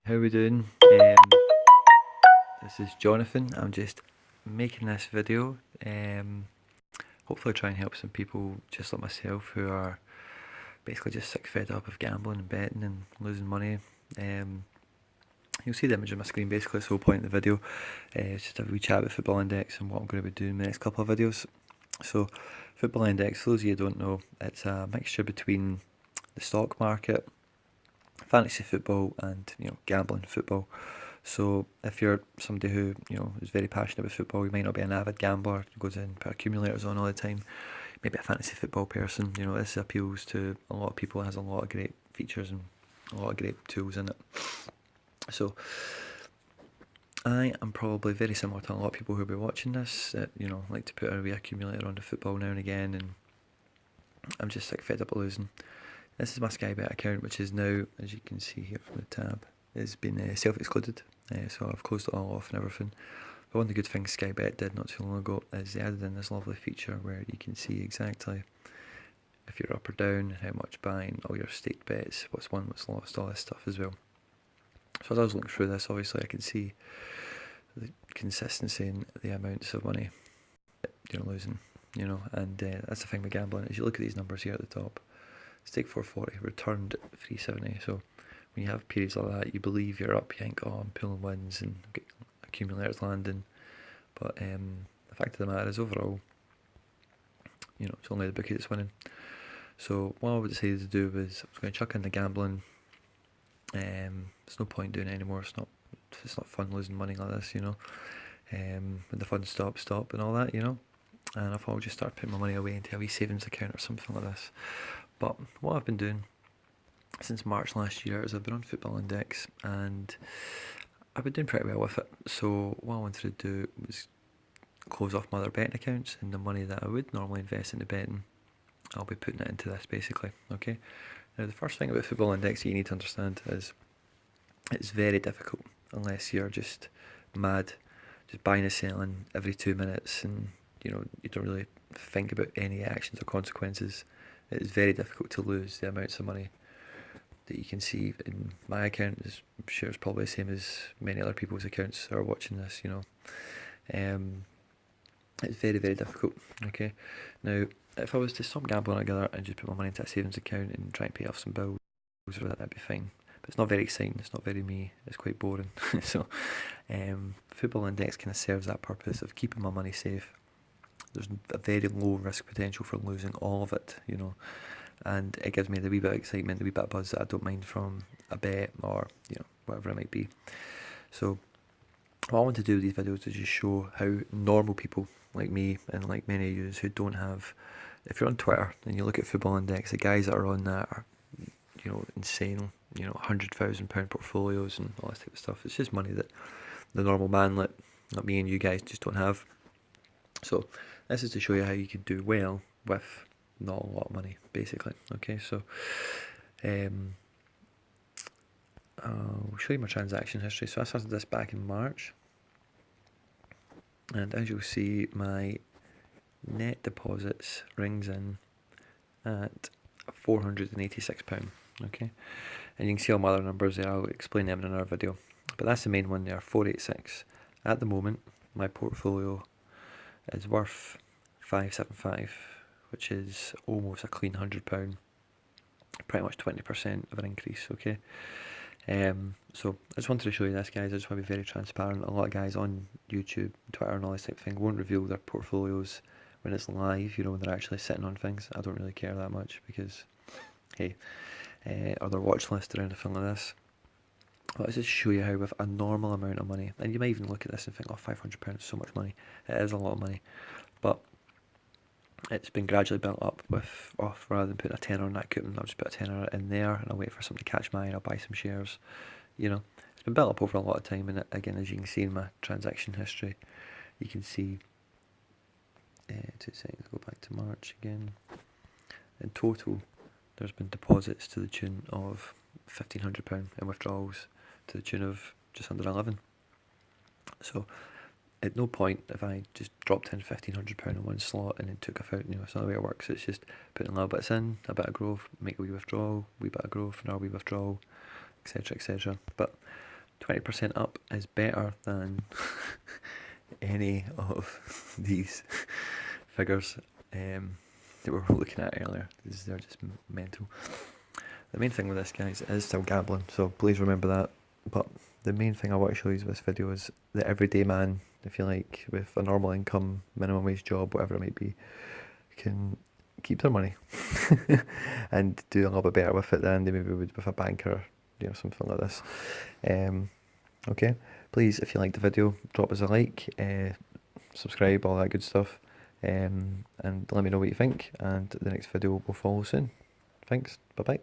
How we doing? This is Jonathan. I'm just making this video. Hopefully try and help some people just like myself who are basically just sick fed up of gambling and betting and losing money. You'll see the image on my screen basically, it's the whole point of the video. It's just a wee chat about Football Index and what I'm going to be doing in the next couple of videos. So Football Index, for those of you who don't know, it's a mixture between the stock market, fantasy football and gambling football. So if you're somebody who is very passionate about football, you might not be an avid gambler who goes in and put accumulators on all the time. Maybe a fantasy football person. This appeals to a lot of people. It has a lot of great features and a lot of great tools in it. So I am probably very similar to a lot of people who will be watching this. That like to put a wee accumulator onto football now and again, and I'm just sick fed up of losing. This is my SkyBet account, which is now, as you can see here from the tab, has been self-excluded. So I've closed it all off and everything. But one of the good things SkyBet did not too long ago is they added in this lovely feature where you can see exactly if you're up or down, how much buying, all your staked bets, what's won, what's lost, all this stuff as well. So as I was looking through this, obviously I can see the consistency in the amounts of money you're losing, and that's the thing with gambling, is you look at these numbers here at the top. Stake 440, returned 370, so when you have periods like that, you believe you're up, you think, oh, I'm pulling wins and get accumulators landing, but the fact of the matter is overall, it's only the bookie that's winning. So what I decided to do was I was going to chuck in the gambling. There's no point doing it anymore. It's not fun losing money like this, when the fun stop and all that, and I thought I'll just start putting my money away into a wee savings account or something like this. But what I've been doing since March last year is I've been on Football Index and I've been doing pretty well with it. So what I wanted to do was close off my other betting accounts, and the money that I would normally invest into betting, I'll be putting it into this basically. Okay. Now the first thing about Football Index that you need to understand is it's very difficult unless you're just mad, just buying and selling every 2 minutes, and you don't really think about any actions or consequences. It's very difficult to lose the amounts of money that you can see in my account. I'm sure it's probably the same as many other people's accounts who are watching this, It's very, very difficult, okay? Now, if I was to stop gambling altogether and just put my money into a savings account and try and pay off some bills, that'd be fine. But it's not very exciting, it's not very me, it's quite boring. So, Football Index kind of serves that purpose of keeping my money safe. There's a very low risk potential for losing all of it, and it gives me the wee bit of excitement, the wee bit of buzz that I don't mind from a bet or whatever it might be. So what I want to do with these videos is just show how normal people like me and like many of you who don't have, if you're on Twitter and you look at Football Index, the guys that are on that are insane, £100,000 portfolios and all this type of stuff. It's just money that the normal man like me and you guys just don't have. So this is to show you how you can do well with not a lot of money, basically. Okay, so I'll show you my transaction history. So I started this back in March, and as you'll see, my net deposits rings in at £486. Okay, and you can see all my other numbers there. I'll explain them in another video, but that's the main one there, 486. At the moment, my portfolio is worth 575, which is almost a clean £100, pretty much 20% of an increase. Okay, so I just wanted to show you this, guys. I just want to be very transparent. A lot of guys on YouTube, Twitter and all this type of thing won't reveal their portfolios when it's live, when they're actually sitting on things. I don't really care that much because, hey, or their watch list or anything like this. But let's just show you how with a normal amount of money, and you might even look at this and think, oh, £500 is so much money. It is a lot of money, but it's been gradually built up rather than putting a tenner on that coupon, I'll just put a tenner in there and I'll wait for something to catch my eye and I'll buy some shares. It's been built up over a lot of time, and again, as you can see in my transaction history, you can see 2 seconds, go back to March again. In total, there's been deposits to the tune of £1,500 and withdrawals to the tune of just under 11. So at no point if I just dropped in £1,500 in one slot and then took a out. It's not the way it works. It's just putting a little bits in, a bit of growth, make a wee withdrawal, wee bit of growth, another wee withdrawal, etc., etc. But 20% up is better than any of these figures that we were looking at earlier. They're just mental. The main thing with this, guys, is still gambling, so please remember that. But the main thing I want to show you with this video is the everyday man, if you like, with a normal income, minimum wage job, whatever it might be, can keep their money and do a little bit better with it than they maybe would with a banker, something like this. Okay, please, if you liked the video, drop us a like, subscribe, all that good stuff, and let me know what you think, and the next video will follow soon. Thanks, bye bye.